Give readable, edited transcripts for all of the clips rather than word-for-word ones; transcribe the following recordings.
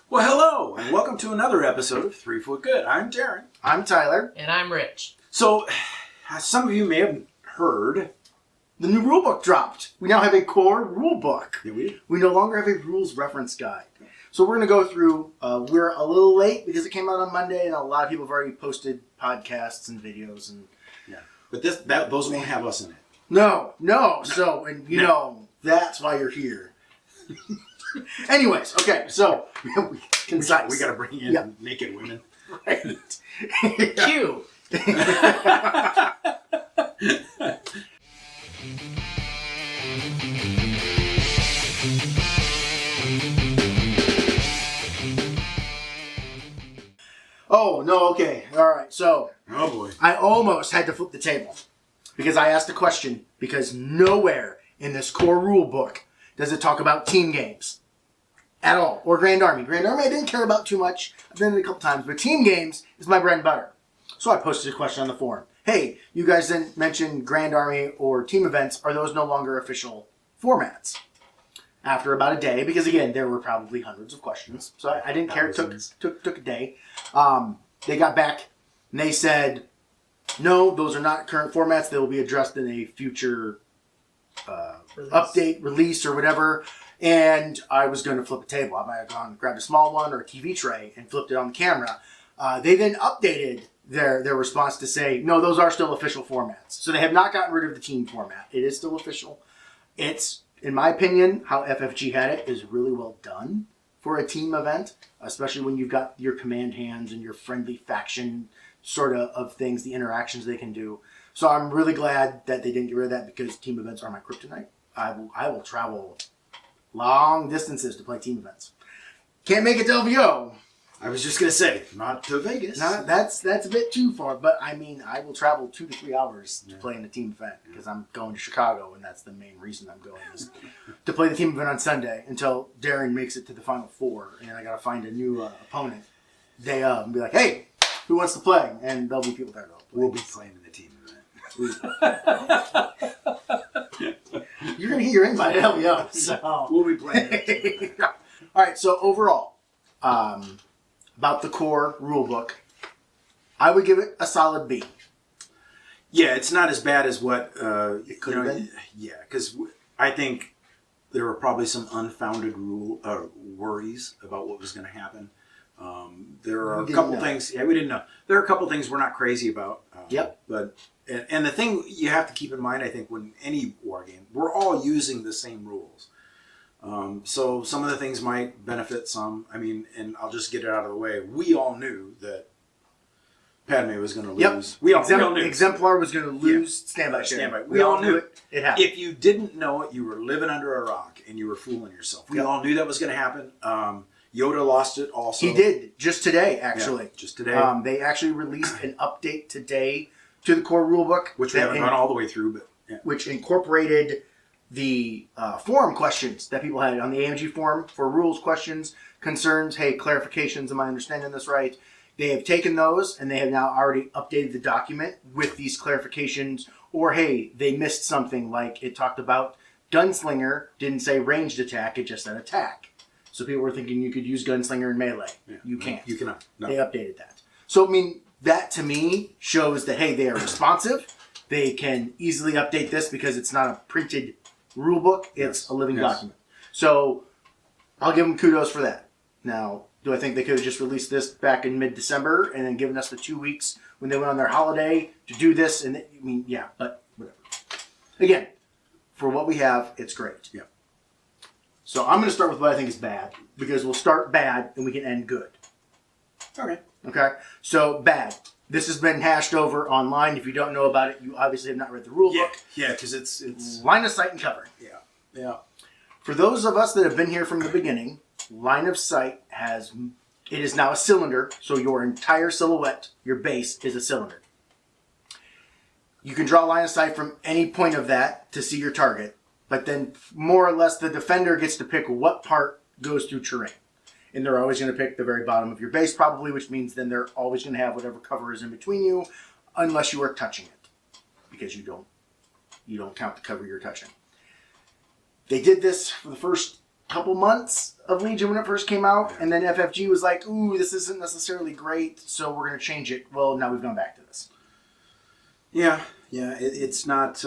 Well, hello, and welcome to another episode of 3 Foot Good. I'm Daren. I'm Tyler. And I'm Rich. So, as some of you may have heard, The new rulebook dropped. We now have a core rulebook. yeah, we no longer have a rules reference guide. So we're going to go through, we're a little late because it came out on Monday and a lot of people have already posted podcasts and videos. but those won't have us in it. No. So, and you know, that's why you're here. Anyways, okay, so, concise. We got to bring in naked women. Right. Cue. Oh, no, okay. All right, so Oh, boy. I almost had to flip the table because I asked a question because nowhere in this core rule book does it talk about team games at all, or Grand Army. Grand Army I didn't care about too much. I've done it a couple times, but team games is my bread and butter. So I posted a question on the forum. Hey, you guys didn't mention Grand Army or team events. Are those no longer official formats? After about a day, because again, there were probably hundreds of questions, so I didn't care. It took a day. They got back and they said, no, those are not current formats. They will be addressed in a future update, release, or whatever. And I was going to flip a table. I might have gone and grabbed a small one or a TV tray and flipped it on the camera. They then updated their response to say, no, those are still official formats. So they have not gotten rid of the team format. It is still official. It's, in my opinion, how FFG had it is really well done for a team event, especially when you've got your command hands and your friendly faction sort of things, the interactions they can do. So I'm really glad that they didn't get rid of that because team events are my kryptonite. I will travel long distances to play team events. Can't make it to LVO. I was just going to say, not to Vegas. That's a bit too far, but I mean, I will travel 2 to 3 hours to play in a team event because I'm going to Chicago, and that's the main reason I'm going is to play the team event on Sunday until Daren makes it to the Final Four, and I got to find a new opponent day of and be like, hey, who wants to play? And there'll be people there. We'll be playing in the team event. You're going to get your invite at LVO, so. We'll be playing in the team event. All right, so overall, about the core rule book, I would give it a solid B. Yeah, it's not as bad as what It could have been. Yeah, because I think there were probably some unfounded worries about what was going to happen. There are a couple things. Yeah, we didn't know. There are a couple things we're not crazy about. Yep. But and the thing you have to keep in mind, I think, when any war game, we're all using the same rules. So some of the things might benefit some. I mean, and I'll just get it out of the way. We all knew that Padme was going to lose. Yep. We all knew. Exemplar was going to lose standby. Standby. We all knew it. It happened. If you didn't know it, you were living under a rock and you were fooling yourself. We all knew that was going to happen. Yoda lost it also. He did. Just today, actually. Yeah, just today. They actually released an update today to the core rulebook. Which we haven't gone all the way through, but yeah. Which incorporated the forum questions that people had on the AMG forum for rules questions, concerns, hey, clarifications, am I understanding this right? They have taken those and they have now already updated the document with these clarifications, or hey, they missed something like it talked about gunslinger, didn't say ranged attack, it just said attack. So people were thinking you could use gunslinger in melee. Yeah. You can't. You cannot. No. They updated that. So, I mean, that to me shows that, hey, they are responsive. They can easily update this because it's not a printed rule book. It's a living document. So I'll give them kudos for that. Now, do I think they could have just released this back in mid-December and then given us the 2 weeks when they went on their holiday to do this? And I mean, yeah, but whatever. Again, for what we have, it's great. Yeah. So I'm going to start with what I think is bad because we'll start bad and we can end good. Okay. Okay? So, bad. This has been hashed over online. If you don't know about it, you obviously have not read the rule book. Yeah, because it's line of sight and cover. Yeah. For those of us that have been here from the beginning, line of sight it is now a cylinder, so your entire silhouette, your base, is a cylinder. You can draw line of sight from any point of that to see your target, but then more or less the defender gets to pick what part goes through terrain. And they're always going to pick the very bottom of your base probably, which means then they're always going to have whatever cover is in between you, unless you are touching it, because you don't count the cover you're touching. They did this for the first couple months of Legion when it first came out, and then FFG was like, ooh, this isn't necessarily great, so we're going to change it. Well, now we've gone back to this. Yeah, it's not.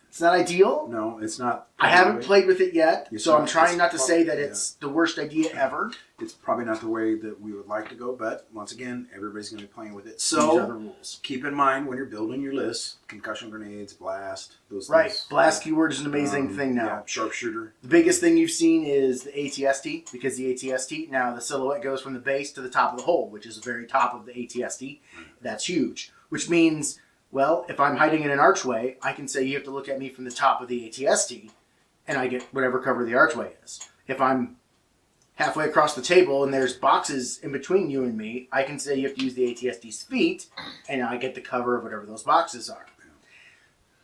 It's not ideal. No, it's not. I haven't played with it yet, It's so not- I'm trying it's not to say that yeah. it's the worst idea ever. It's probably not the way that we would like to go, but once again, everybody's going to be playing with it. These are the So rules. keep in mind when you're building your list: concussion grenades, blast, those Right. things. Blast keyword is an amazing thing now. Yeah, sharpshooter. The biggest thing you've seen is the ATST, because the ATST, now the silhouette goes from the base to the top of the hole, which is the very top of the ATST. That's huge. Which means, well, if I'm hiding in an archway, I can say you have to look at me from the top of the ATST, and I get whatever cover the archway is. If I'm halfway across the table and there's boxes in between you and me, I can say you have to use the ATST's feet, and I get the cover of whatever those boxes are.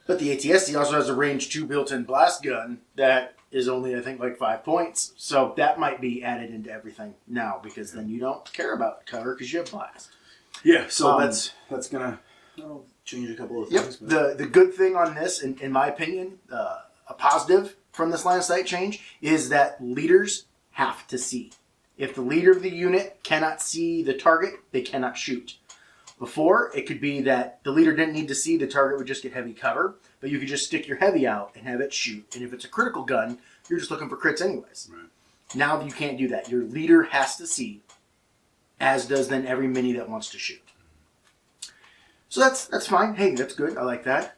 But the ATST also has a range 2 built-in blast gun that is only, I think, like 5 points. So that might be added into everything now, because then you don't care about the cover because you have blast. Yeah, so that's gonna change a couple of Yep. things. But The good thing on this, in my opinion, a positive from this line of sight change is that leaders have to see. If the leader of the unit cannot see the target, they cannot shoot. Before, it could be that the leader didn't need to see, the target would just get heavy cover, but you could just stick your heavy out and have it shoot. And if it's a critical gun, you're just looking for crits anyways. Right. Now you can't do that. Your leader has to see, as does then every mini that wants to shoot. So that's fine. Hey, that's good. I like that.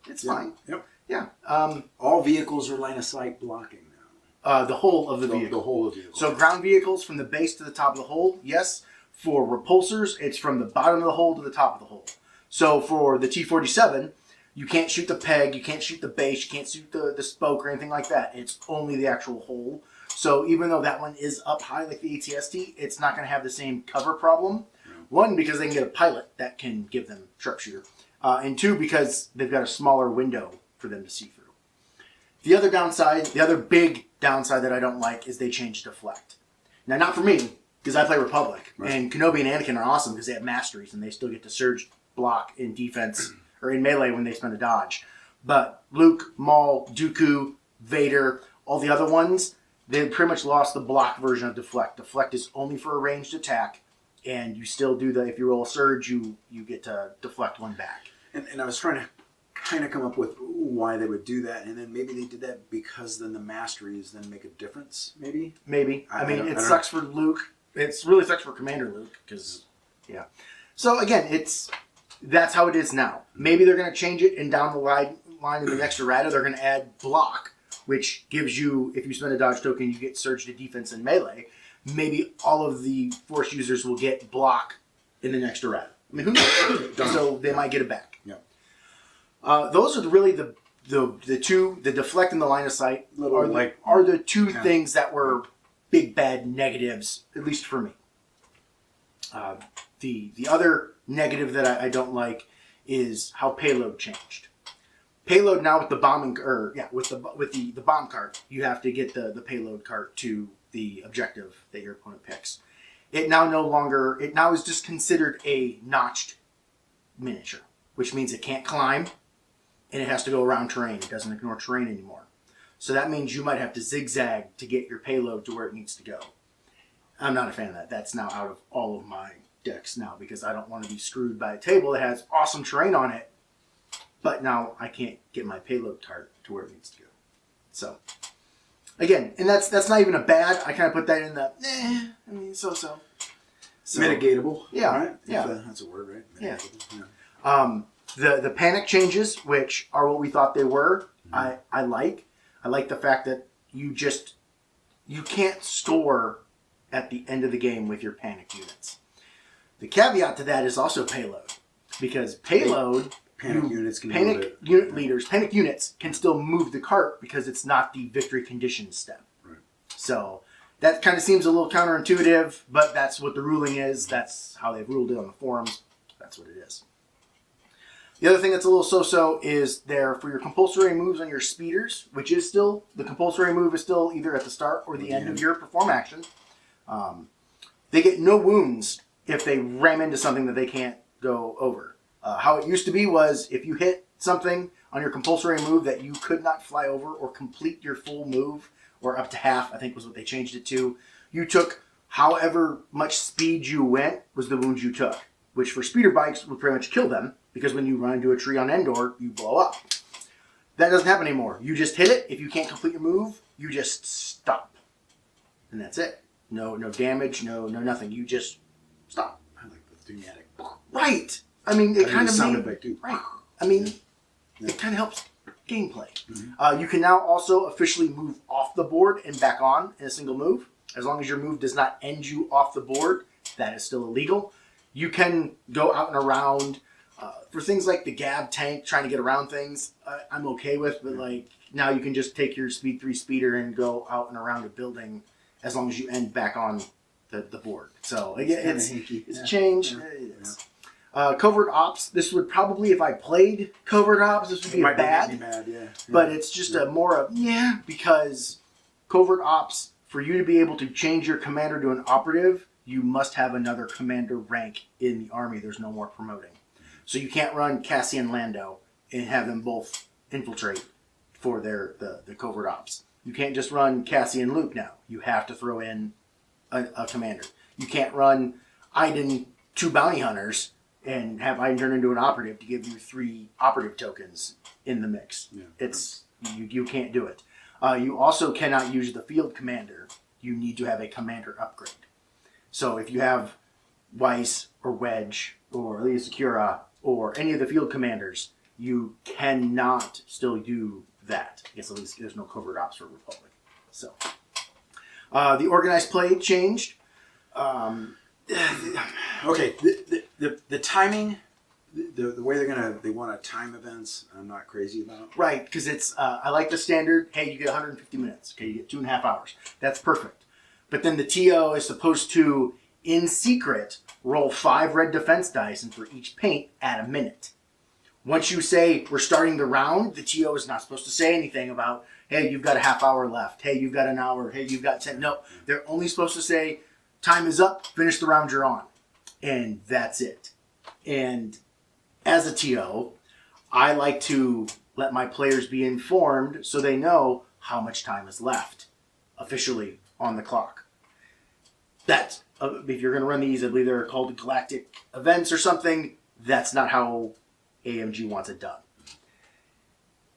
It's fine. Yep. Yeah. All vehicles are line of sight blocking now. The whole of the vehicle. The whole of the vehicle. So ground vehicles from the base to the top of the hole, yes. For repulsors, it's from the bottom of the hole to the top of the hole. So for the T-47, you can't shoot the peg, you can't shoot the base, you can't shoot the spoke or anything like that. It's only the actual hole. So even though that one is up high like the ATST, it's not going to have the same cover problem. One, because they can get a pilot that can give them sharpshooter. And two, because they've got a smaller window for them to see through. The other downside, the other big downside that I don't like is they changed deflect. Now, not for me, because I play Republic. Right. And Kenobi and Anakin are awesome because they have masteries and they still get to surge block in defense or in melee when they spend a dodge. But Luke, Maul, Dooku, Vader, all the other ones, they pretty much lost the block version of deflect. Deflect is only for a ranged attack, and you still do if you roll a surge, you get to deflect one back. And I was trying to kind of come up with why they would do that, and then maybe they did that because then the masteries then make a difference, maybe? Maybe. I I mean, don't- it I don't- sucks for Luke. It really sucks for Commander Luke, because, yeah. So, again, that's how it is now. Maybe they're going to change it, and down the line in the next errata, they're going to add block, which gives you, if you spend a dodge token, you get surge to defense and melee. Maybe all of the Force users will get block in the next errata. I mean, who knows? So they might get it back. Yeah. Those are really the two, the deflect and the line of sight, Little, are the two kind of- things that were big bad negatives, at least for me. The other negative that I don't like is how payload changed. Payload now with the bombing, with the bomb cart, you have to get the payload cart to the objective that your opponent picks. It now is just considered a notched miniature, which means it can't climb and it has to go around terrain. It doesn't ignore terrain anymore. So that means you might have to zigzag to get your payload to where it needs to go. I'm not a fan of that. That's now out of all of my decks now because I don't want to be screwed by a table that has awesome terrain on it, but now I can't get my payload cart to where it needs to go. So, again, and that's not even a bad. I kind of put that in the, I mean, so. Mitigatable. Yeah, Right? yeah. That's a word, right? Yeah. Mitigatable, The panic changes, which are what we thought they were, I like. I like the fact that you can't score at the end of the game with your panic units. The caveat to that is also payload, because payload Panic units can move panic it. unit leaders, panic units can still move the cart because it's not the victory condition step. Right. So that kind of seems a little counterintuitive, but that's what the ruling is. That's how they've ruled it on the forums. That's what it is. The other thing that's a little so-so is there for your compulsory moves on your speeders, which is still, the compulsory move is still either at the start or the end of your perform action. They get no wounds if they ram into something that they can't go over. How it used to be was if you hit something on your compulsory move that you could not fly over or complete your full move or up to half, I think was what they changed it to. You took however much speed you went was the wounds you took, which for speeder bikes would pretty much kill them because when you run into a tree on Endor, you blow up. That doesn't happen anymore. You just hit it. If you can't complete your move, you just stop. And that's it. No damage, no nothing. You just stop. I like the thematic. Right. I mean, it kind of sound made... effect too. Right. I mean, it kind of helps gameplay. You can now also officially move off the board and back on in a single move. As long as your move does not end you off the board, that is still illegal. You can go out and around for things like the Gab tank, trying to get around things. I'm okay with, but like now you can just take your Speed 3 speeder and go out and around a building as long as you end back on the board. So again, it's a change. Covert Ops. This would probably, if I played Covert Ops, this would be bad. But it's just a more of because Covert Ops, for you to be able to change your commander to an operative, you must have another commander rank in the army. There's no more promoting. So you can't run Cassie and Lando and have them both infiltrate for the Covert Ops. You can't just run Cassie and Luke now. You have to throw in a commander. You can't run Iden 2 bounty hunters and have Iden turn into an operative to give you 3 operative tokens in the mix. You can't do it. You also cannot use the field commander. You need to have a commander upgrade. So if you have Weiss or Wedge or Leia Secura or any of the field commanders, you cannot still do that. I guess at least there's no Covert Ops for Republic. So the organized play changed. Okay, the timing, the way they want to time events, I'm not crazy about. Right, because it's I like the standard. Hey, you get 150 minutes. Okay, you get 2.5 hours. That's perfect. But then the TO is supposed to, in secret, roll 5 red defense dice, and for each paint, add a minute. Once you say we're starting the round, the TO is not supposed to say anything about, hey, you've got a half hour left. Hey, you've got an hour. Hey, you've got 10. No, they're only supposed to say, time is up, finish the round you're on. And that's it. And as a TO, I like to let my players be informed so they know how much time is left officially on the clock. That's, if you're going to run these, I believe they're called galactic events or something, that's not how AMG wants it done.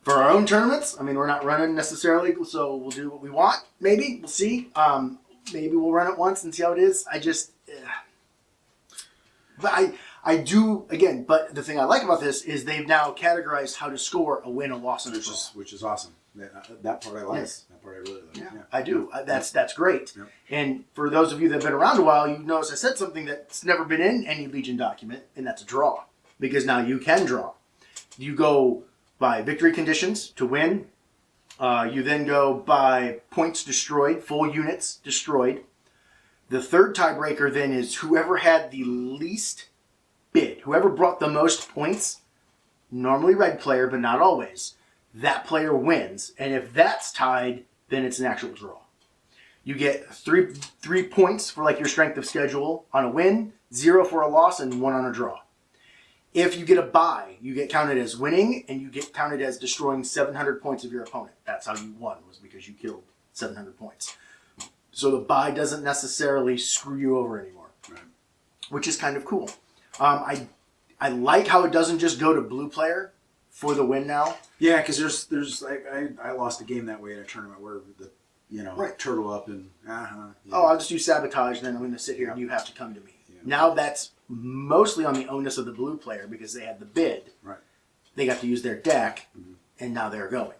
For our own tournaments, I mean, we're not running necessarily, so we'll do what we want, maybe. We'll see. Maybe we'll run it once and see how it is. But I do, again, but the thing I like about this is they've now categorized how to score a win, a loss, and a draw. Which is awesome. That part I like. Yes. That part I really like. Yeah, I do. That's great. Yep. And for those of you that have been around a while, you notice I said something that's never been in any Legion document, and that's a draw. Because now you can draw. You go by victory conditions to win. You then go by points destroyed, full units destroyed. The third tiebreaker then is whoever had the least bid, whoever brought the most points, normally red player, but not always, that player wins. And if that's tied, then it's an actual draw. You get three points for like your strength of schedule on a win, 0 for a loss, and 1 on a draw. If you get a bye, you get counted as winning, and you get counted as destroying 700 points of your opponent. That's how you won, was because you killed 700 points. So the bye doesn't necessarily screw you over anymore, right, which is kind of cool. I like how it doesn't just go to blue player for the win now. Yeah, because there's like I lost a game that way in a tournament where right, turtle up and Oh, I'll just do sabotage, and then I'm going to sit here and you have to come to me. Yeah. Now that's mostly on the onus of the blue player because they had the bid. Right. They got to use their deck, and now they're going.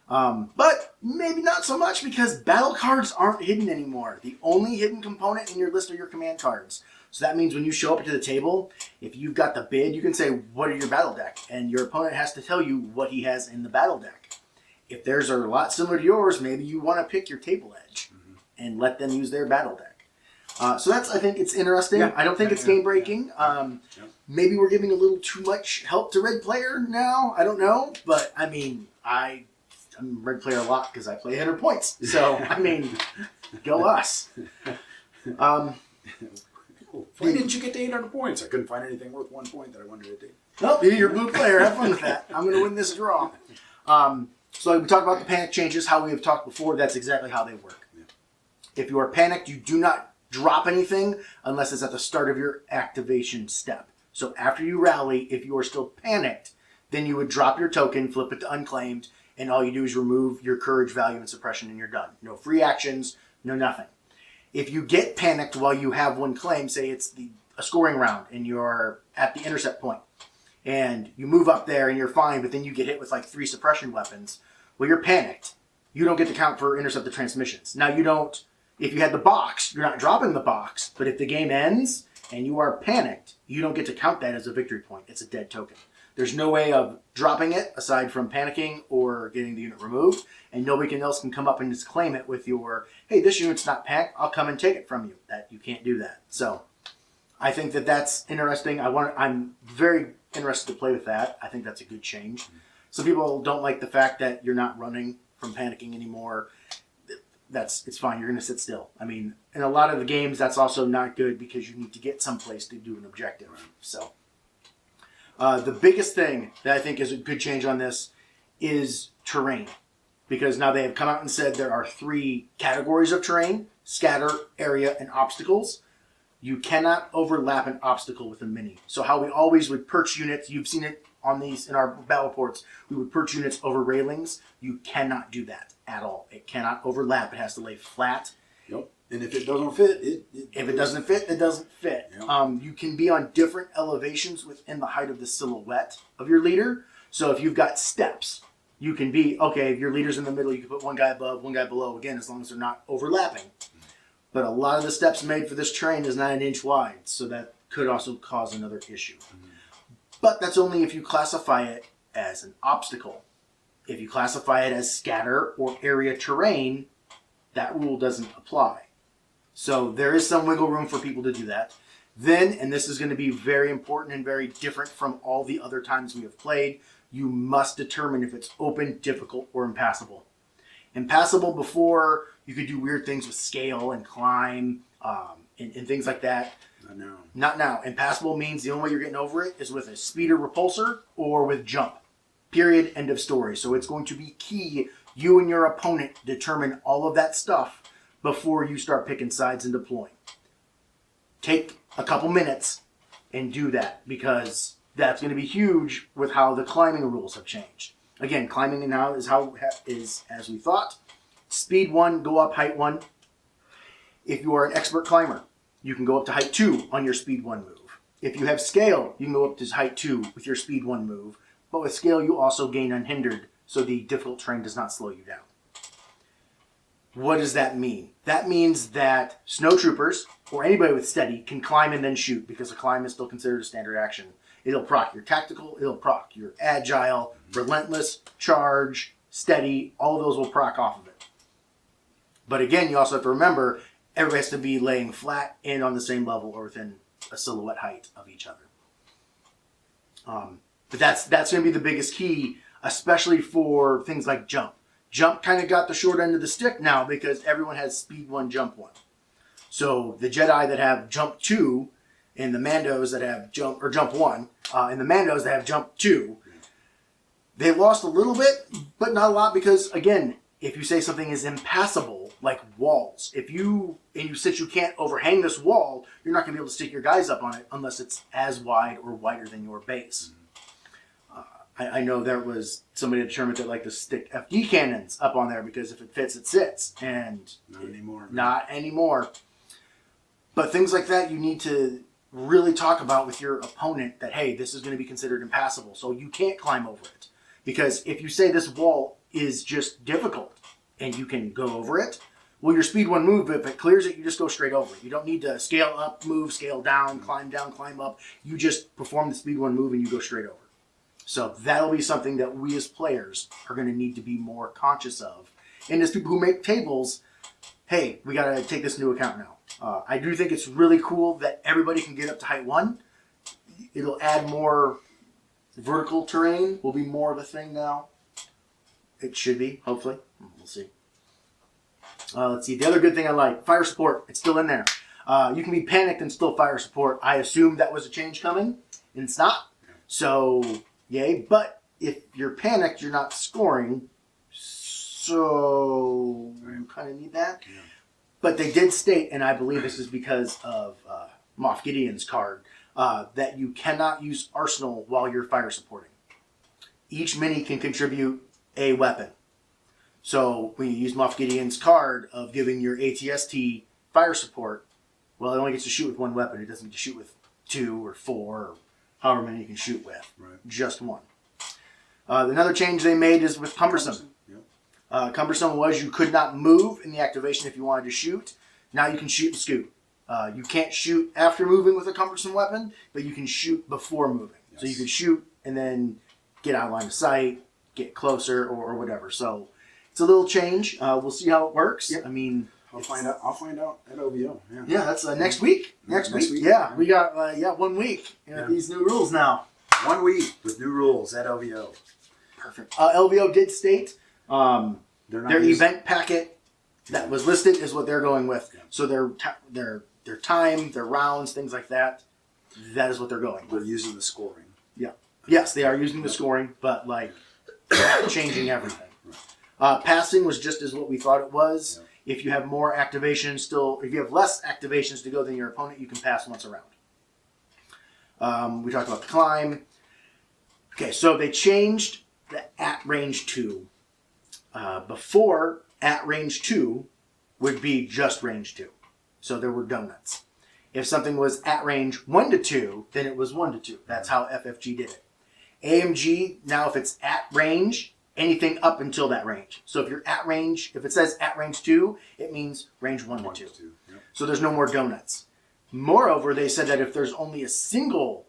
But maybe not so much because battle cards aren't hidden anymore. The only hidden component in your list are your command cards. So that means when you show up to the table, if you've got the bid, you can say, what are your battle deck? And your opponent has to tell you what he has in the battle deck. If theirs are a lot similar to yours, maybe you want to pick your table edge and let them use their battle deck. So I think it's interesting. Yeah. I don't think it's game breaking. Maybe we're giving a little too much help to red player now. I don't know. But I mean, I'm red player a lot because I play 100 points. So, I mean, go us. Why didn't you get to 800 points? I couldn't find anything worth 1 point that I wanted to do. Nope, you're a blue player. Have fun with that. I'm going to win this draw. So we talked about the panic changes, how we have talked before. That's exactly how they work. Yeah. If you are panicked, you do not drop anything unless it's at the start of your activation step. So after you rally, if you are still panicked, then you would drop your token, flip it to unclaimed, and all you do is remove your courage value and suppression and you're done. No free actions, no nothing. If you get panicked while you have one claim, say it's a scoring round and you're at the intercept point, and you move up there and you're fine, but then you get hit with like 3 suppression weapons, well, you're panicked. You don't get to count for intercepted transmissions. Now, you don't, if you had the box, you're not dropping the box, but if the game ends and you are panicked, you don't get to count that as a victory point. It's a dead token. There's no way of dropping it aside from panicking or getting the unit removed, and nobody else can come up and just claim it with your, hey, this unit's not packed, I'll come and take it from you. That you can't do that. So I think that that's interesting. I'm very interested to play with that. I think that's a good change. Some people don't like the fact that you're not running from panicking anymore. It's fine. You're going to sit still. I mean, in a lot of the games, that's also not good because you need to get someplace to do an objective. So the biggest thing that I think is a good change on this is terrain, because now they have come out and said there are 3 categories of terrain: scatter, area, and obstacles. You cannot overlap an obstacle with a mini. So how we always would perch units, you've seen it on these in our battle reports, we would perch units over railings. You cannot do that at all. It cannot overlap. It has to lay flat. Yep. And if it doesn't fit, if it doesn't fit, it doesn't fit. Yep. You can be on different elevations within the height of the silhouette of your leader. So if you've got steps, you can be, okay, if your leader's in the middle, you can put one guy above, one guy below, again, as long as they're not overlapping. But a lot of the steps made for this terrain is not an inch wide, so that could also cause another issue. But that's only if you classify it as an obstacle. If you classify it as scatter or area terrain, that rule doesn't apply. So there is some wiggle room for people to do that. Then, and this is going to be very important and very different from all the other times we have played, you must determine if it's open, difficult, or impassable. Impassable before, you could do weird things with scale and climb and things like that. Not now. Not now. Impassable means the only way you're getting over it is with a speeder repulsor or with jump. Period. End of story. So it's going to be key you and your opponent determine all of that stuff before you start picking sides and deploying. Take a couple minutes and do that, because that's going to be huge with how the climbing rules have changed. Again, climbing now is as we thought. Speed 1, go up height 1. If you are an expert climber, you can go up to height 2 on your speed 1 move. If you have scale, you can go up to height 2 with your speed 1 move. But with scale, you also gain unhindered, so the difficult terrain does not slow you down. What does that mean? That means that snowtroopers, or anybody with steady, can climb and then shoot, because a climb is still considered a standard action. It'll proc your tactical, it'll proc your agile, relentless, charge, steady, all of those will proc off of it. But again, you also have to remember, everybody has to be laying flat and on the same level or within a silhouette height of each other. But that's going to be the biggest key, especially for things like jump. Jump kind of got the short end of the stick now because everyone has speed 1, jump 1. So the Jedi that have jump 2 and the Mandos that have jump 1 and the Mandos that have jump 2, they lost a little bit, but not a lot, because again, if you say something is impassable, like walls, since you can't overhang this wall, you're not going to be able to stick your guys up on it unless it's as wide or wider than your base. I know there was somebody determined to like to stick FD cannons up on there because if it fits, it sits. And Not anymore. Not anymore. But things like that you need to really talk about with your opponent, that, hey, this is going to be considered impassable, so you can't climb over it. Because if you say this wall is just difficult and you can go over it, well, your speed 1 move, if it clears it, you just go straight over it. You don't need to scale up, move, scale down, climb up. You just perform the speed 1 move and you go straight over. So that'll be something that we as players are going to need to be more conscious of. And as people who make tables, hey, we got to take this into account now. I do think it's really cool that everybody can get up to height 1. It'll add more vertical terrain, will be more of a thing now. It should be, hopefully. We'll see. Let's see. The other good thing I like, fire support. It's still in there. You can be panicked and still fire support. I assumed that was a change coming, and it's not. So, yay. But if you're panicked, you're not scoring, So you kind of need that. Yeah. But they did state, and I believe this is because of Moff Gideon's card, that you cannot use Arsenal while you're fire supporting. Each mini can contribute a weapon. So when you use Moff Gideon's card of giving your ATST fire support, well, it only gets to shoot with one weapon. It doesn't get to shoot with 2 or 4 or however many you can shoot with. Right. Just one. Another change they made is with Cumbersome. Yep. Cumbersome was you could not move in the activation if you wanted to shoot. Now you can shoot and scoot. You can't shoot after moving with a cumbersome weapon, but you can shoot before moving. Yes. So you can shoot and then get out of line of sight, get closer, or whatever. So it's a little change. We'll see how it works. Yep. I mean, I'll find out at OVO. Yeah. yeah, that's next week. Next week. week. Yeah, we got 1 week. These new rules now. 1 week with new rules at OVO. Perfect. LVO did state They're not their using- event packet that was listed is what they're going with. Yeah. So their time, their rounds, things like that, that is what they're going They're with. using the scoring. Yeah. Yes, they are using the scoring, but like not changing everything. Passing was just as what we thought it was. Yeah. If you have more activations if you have less activations to go than your opponent, you can pass once around. We talked about the climb. Okay, so they changed the at range 2. Before, at range 2 would be just range 2. So there were donuts. If something was at range 1 to 2, then it was 1 to 2. That's how FFG did it. AMG, now if it's at range, anything up until that range. So if you're at range, if it says at range 2, it means range 1 to 2. Yep. So there's no more donuts. Moreover, they said that if there's only a single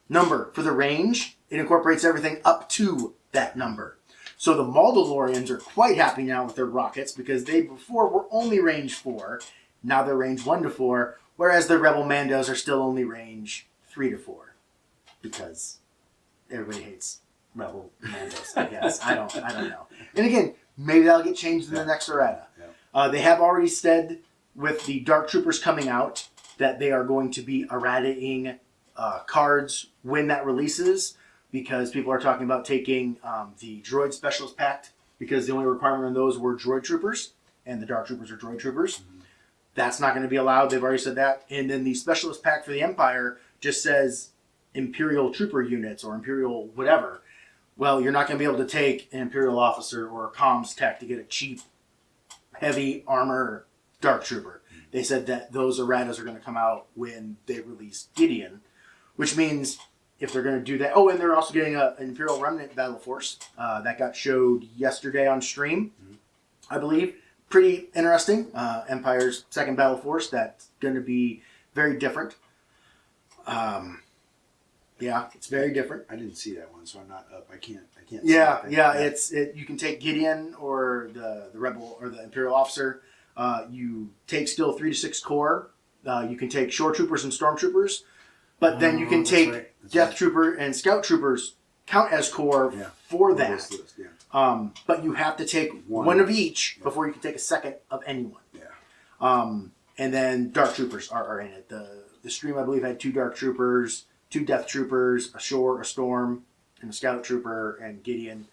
number for the range, it incorporates everything up to that number. So the Mandalorians are quite happy now with their rockets because they before were only range 4. Now they're range 1 to 4, whereas the Rebel Mandos are still only range 3 to 4. Because everybody hates Rebel Mandos, I guess. I don't know. And again, maybe that'll get changed in the next errata. Yeah. They have already said with the Dark Troopers coming out that they are going to be errataing cards when that releases, because people are talking about taking the Droid Specialist Pact, because the only requirement on those were Droid Troopers, and the Dark Troopers are Droid Troopers. Mm-hmm. That's not going to be allowed. They've already said that. And then the Specialist Pact for the Empire just says Imperial Trooper units or Imperial whatever. Well, you're not going to be able to take an Imperial officer or a comms tech to get a cheap, heavy armor Dark Trooper. They said that those erratas are going to come out when they release Gideon, which means if they're going to do that... Oh, and they're also getting an Imperial Remnant Battle Force. That got showed yesterday on stream, I believe. Pretty interesting. Empire's second Battle Force. That's going to be very different. Yeah, it's very different. I didn't see that one, so I'm not up. I can't. Yeah, see yeah. You can take Gideon or the Rebel or the Imperial officer. You take still 3 to 6 core. You can take Shore Troopers and Stormtroopers, but then you can take Death Trooper and Scout Troopers count as core for that. Yeah. But you have to take one of each before you can take a second of anyone. Yeah. And then Dark Troopers are in it. The stream, I believe, had 2 Dark Troopers, 2 Death Troopers, a Shore, a Storm, and a Scout Trooper, and Gideon.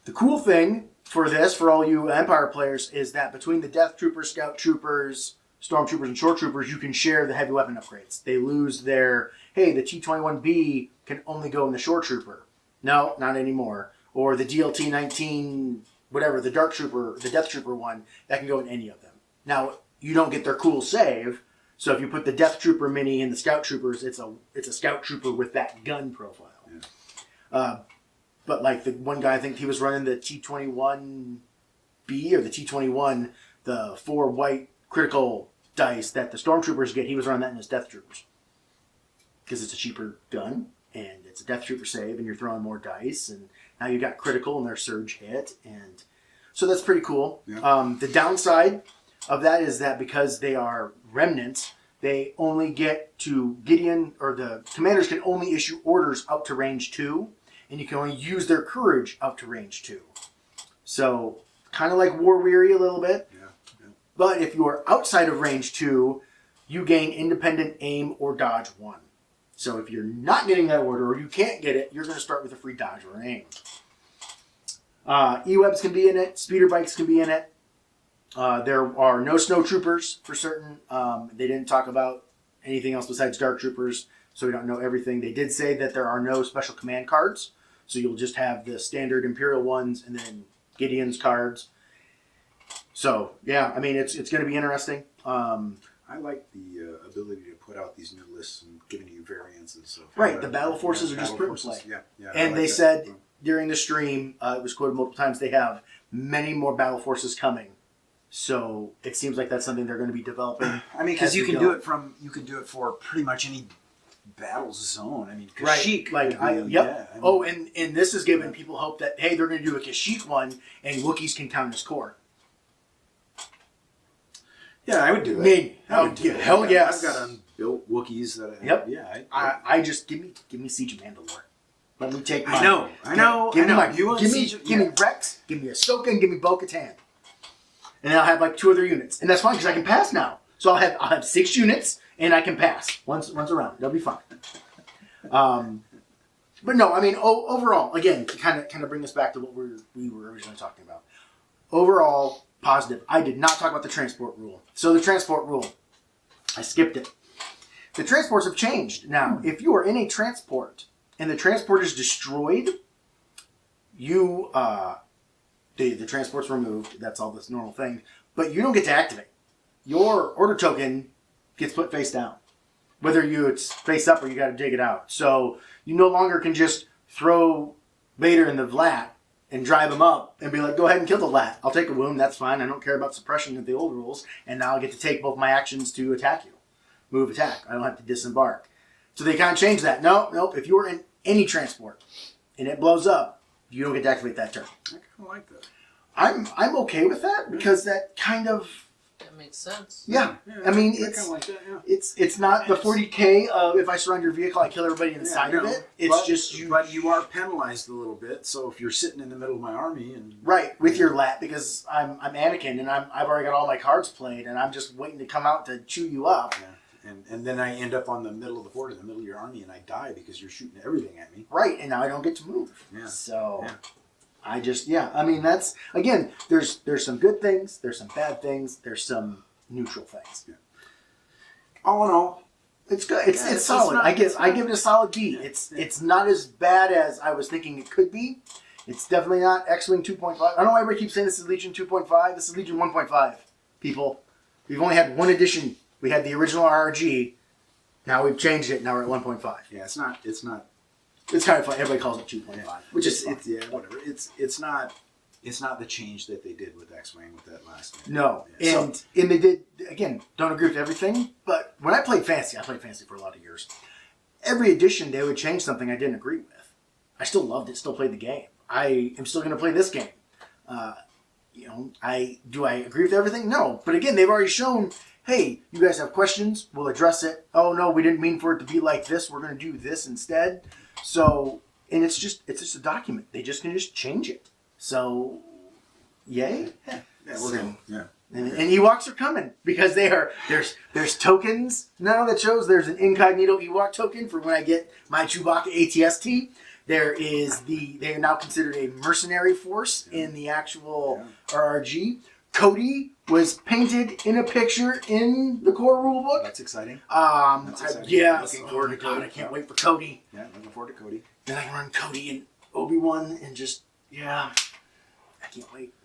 The cool thing for this, for all you Empire players, is that between the Death Troopers, Scout Troopers, Stormtroopers, and Shore Troopers, you can share the heavy weapon upgrades. They lose their, hey, the T-21B can only go in the Shore Trooper. No, not anymore. Or the DLT-19, whatever, the Dark Trooper, the Death Trooper one, that can go in any of them. Now, you don't get their cool save, so if you put the Death Trooper mini in the Scout Troopers, it's a Scout Trooper with that gun profile. Yeah. But like the one guy, I think he was running the T-21B or the T-21, the 4 white critical dice that the Stormtroopers get, he was running that in his Death Troopers. Because it's a cheaper gun, and it's a Death Trooper save, and you're throwing more dice, and now you got critical and their surge hit, and so that's pretty cool. Yeah. The downside of that is that because they are remnants, they only get to Gideon, or the commanders can only issue orders out to range 2, and you can only use their courage out to range 2. So, kind of like War Weary a little bit. Yeah. Yeah. But if you are outside of range 2, you gain independent aim or dodge 1. So if you're not getting that order, or you can't get it, you're going to start with a free dodge or an aim. E-webs can be in it. Speeder bikes can be in it. There are no snow troopers for certain. They didn't talk about anything else besides dark troopers, so we don't know everything. They did say that there are no special command cards, so you'll just have the standard Imperial ones and then Gideon's cards. So yeah, I mean it's going to be interesting. I like the ability to put out these new lists and giving you variances. Of Right, the battle forces are just print play. Yeah. And I they like said that. during the stream, it was quoted multiple times, they have many more battle forces coming. So it seems like that's something they're going to be developing. I mean, because as you we can go. you can do it for pretty much any battle zone. I mean, Right, Kashyyyk. like would be- yep. yeah, I mean, Oh, and this is giving people hope that hey, they're going to do a Kashyyyk one, and Wookiees can count as core. yeah, I would do it. Man, I would do it. hell yes. I've got unbuilt Wookiees that. Yep. Yeah. I just give me Siege of Mandalore. Let me take. I know. Give me You want give me Siege of- give me Rex. Give me Ahsoka and give me Bo-Katan. And then I'll have like 2 other units, and that's fine because I can pass now. So I'll have 6 units, and I can pass once around. They'll be fine. But no, I mean overall, again, to kind of bring us back to what we were originally talking about. Overall, positive. I did not talk about the transport rule. So the transport rule, I skipped it. The transports have changed now. If you are in a transport and the transport is destroyed, you the transport's removed. That's all this normal thing. But you don't get to activate. Your order token gets put face down. Whether it's face up or you got to dig it out. So you no longer can just throw Vader in the Vlat and drive him up and be like, go ahead and kill the Vlat. I'll take a wound. That's fine. I don't care about suppression of the old rules. And now I get to take both my actions to attack you. Move, attack. I don't have to disembark. So they kind of changed that. Nope. If you're in any transport and it blows up, you don't get to activate that turn. I kind of like that. I'm okay with that because that kind of That makes sense. yeah. I mean I it's kind of like that. Yeah. it's not the 40k of if I surround your vehicle I kill everybody inside of it. It's just you But you are penalized a little bit. So if you're sitting in the middle of my army and right with your lat because I'm Anakin and I've already got all my cards played and I'm just waiting to come out to chew you up. yeah, and then I end up on the middle of the board in the middle of your army and I die because you're shooting everything at me. Right, and now I don't get to move. Yeah. So Yeah. I just I mean that's again there's some good things, there's some bad things, there's some neutral things. Yeah. All in all, It's good. It's it's solid. not- I give it a solid B. Yeah. It's not as bad as I was thinking it could be. It's definitely not X-Wing 2.5. I don't know why everybody keeps saying this is Legion 2.5. This is Legion 1.5. People, we've only had one edition. We had the original RRG. Now we've changed it. Now we're at 1.5. yeah, it's not. It's kind of fun. Everybody calls it 2.5, which is fine. yeah, whatever. It's not the change that they did with X-Wing with that last one. No, Yeah. and they did again. Don't agree with everything, but when I played Fantasy, I played Fantasy for a lot of years. Every edition, they would change something I didn't agree with. I still loved it. Still played the game. I am still going to play this game. Do I agree with everything? No, but again, they've already shown. Hey, you guys have questions? We'll address it. Oh no, we didn't mean for it to be like this. We're going to do this instead. So, and it's just a document. They just can just change it. So, yay. Yeah, So- we're gonna. Yeah. And Ewoks are coming because there's tokens now that shows there's an incognito Ewok token for when I get my Chewbacca ATST. They are now considered a mercenary force in the actual RRG. Cody was painted in a picture in the core rulebook. That's exciting. That's exciting. Yeah. Looking forward to God, Cody. I can't wait for Cody. Yeah, looking forward to Cody. Then I can run Cody and Obi-Wan and just I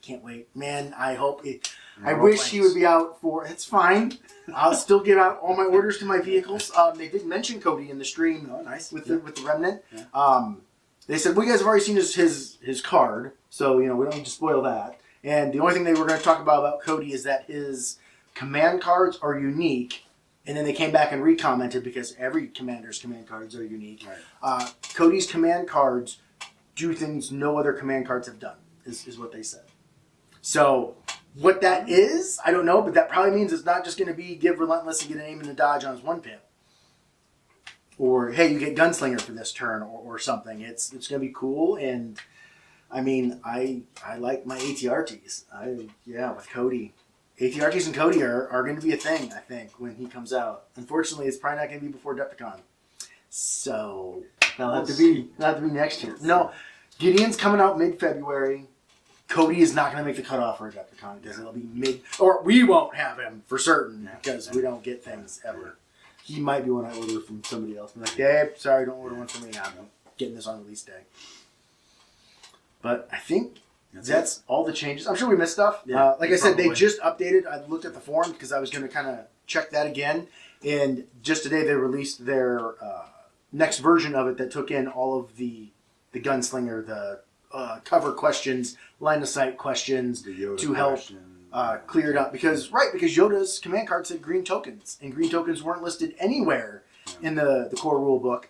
can't wait. Man, I hope it. I wish he would be out for. It's fine. I'll still give out all my orders to my vehicles. They did mention Cody in the stream Oh, nice. with the remnant. Yeah. They said, well, you guys have already seen his card, so we don't need to spoil that. And the only thing they were going to talk about Cody is that his command cards are unique. And then they came back and recommented because every commander's command cards are unique. Right. Cody's command cards do things no other command cards have done, is what they said. So what that is, I don't know, but that probably means it's not just going to be give Relentless and get an aim and a dodge on his one pip. Or, hey, you get Gunslinger for this turn or something. It's going to be cool. And, I mean, I like my ATRTs. With Cody. ATRTs and Cody are going to be a thing, I think, when he comes out. Unfortunately, it's probably not going to be before Adepticon. So, that'll have to be next year. No, Gideon's coming out mid-February. Cody is not going to make the cutoff for Adepticon because it'll be mid, or we won't have him for certain because we don't get things ever. He might be one I order from somebody else. I'm like, Dave, sorry, don't order one from me. I'm getting this on release day. But I think that's all the changes. I'm sure we missed stuff. Yeah, like I said, probably. they just updated. I looked at the forum because I was going to kind of check that again. And just today they released their next version of it that took in all of the gunslinger, the cover questions, line of sight questions to help clear it up. Because Yoda's command card said green tokens, and green tokens weren't listed anywhere in the core rule book.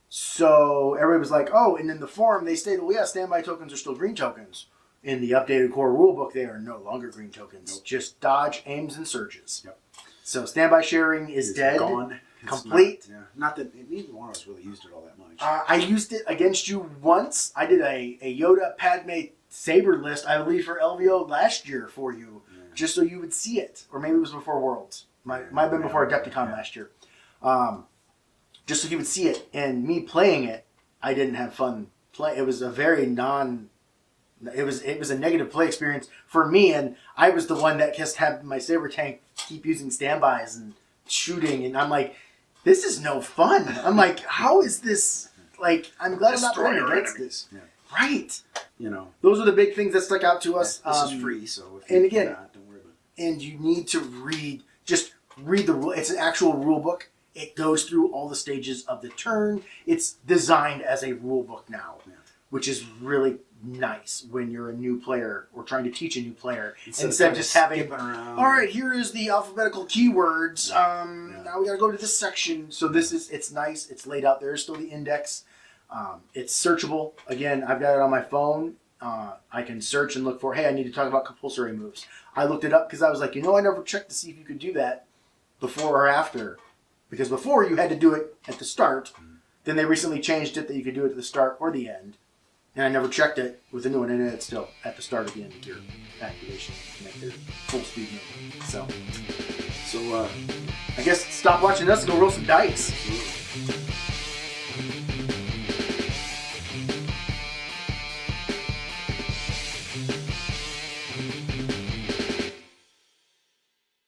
So everybody was like, oh, and in the forum they stated, well, yeah, standby tokens are still green tokens. In the updated core rulebook, they are no longer green tokens. Nope. Just dodge, aims, and surges. Yep. So standby sharing is dead. Gone. Complete. Not that neither one of us really used it all that much. I used it against you once. I did a Yoda Padme saber list, I believe, for LVO last year for you, just so you would see it. Or maybe it was before Worlds. Might have been before Adepticon last year. Just so you would see it. And me playing it, I didn't have fun play. It was a very It was a negative play experience for me, and I was the one that just had my saber tank keep using standbys and shooting, and I'm like, this is no fun. I'm like, how is this? Like, I'm glad I'm not playing against this. Yeah. Right. Those are the big things that stuck out to us. This is free, so if and you again, don't worry about it. And you need to read the rule. It's an actual rule book. It goes through all the stages of the turn. It's designed as a rule book now, which is really nice when you're a new player or trying to teach a new player instead of just having, all right, here is the alphabetical keywords. Now we got to go to this section. So it's nice. It's laid out. There's still the index. It's searchable. Again, I've got it on my phone. I can search and look for, hey, I need to talk about compulsory moves. I looked it up because I was like, I never checked to see if you could do that before or after. Because before you had to do it at the start. Then they recently changed it that you could do it at the start or the end. And I never checked it with the new one, and it's still at the start or the end of your activation to make their full speed move. So So I guess stop watching us and go roll some dice.